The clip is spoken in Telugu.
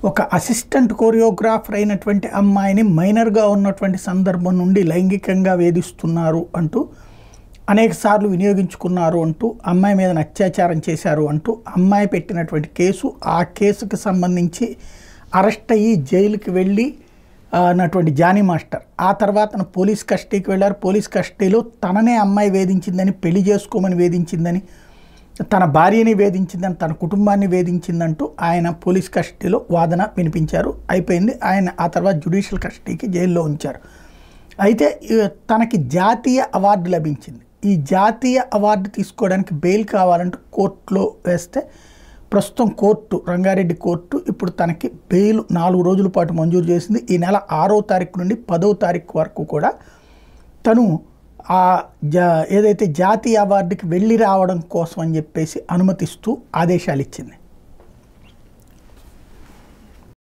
ఒక అసిస్టెంట్ కోరియోగ్రాఫర్ అయినటువంటి అమ్మాయిని మైనర్గా ఉన్నటువంటి సందర్భం నుండి లైంగికంగా వేధిస్తున్నారు అంటూ అనేకసార్లు వినియోగించుకున్నారు అంటూ అమ్మాయి మీద అత్యాచారం చేశారు అంటూ అమ్మాయి పెట్టినటువంటి కేసు, ఆ కేసుకు సంబంధించి అరెస్ట్ అయ్యి జైలుకి వెళ్ళి అన్నటువంటి జానీ మాస్టర్ ఆ తర్వాత పోలీస్ కస్టడీకి వెళ్ళారు. పోలీస్ కస్టడీలో తననే అమ్మాయి వేధించిందని, పెళ్లి చేసుకోమని వేధించిందని, తన భార్యని వేధించిందని, తన కుటుంబాన్ని వేధించిందంటూ ఆయన పోలీస్ కస్టడీలో వాదన వినిపించారు. అయిపోయింది. ఆయన ఆ తర్వాత జ్యుడిషియల్ కస్టడీకి జైల్లో ఉంచారు. అయితే తనకి జాతీయ అవార్డు లభించింది. ఈ జాతీయ అవార్డు తీసుకోవడానికి బెయిల్ కావాలంటూ కోర్టులో వేస్తే ప్రస్తుతం కోర్టు, రంగారెడ్డి కోర్టు ఇప్పుడు తనకి బెయిల్ 4 రోజుల పాటు మంజూరు చేసింది. ఈ నెల 6వ తారీఖు నుండి 10వ తారీఖు వరకు కూడా తను ఏదైతే జాతీయ అవార్డుకి వెళ్ళి రావడం కోసం అని చెప్పేసి అనుమతిస్తూ ఆదేశాలు ఇచ్చింది.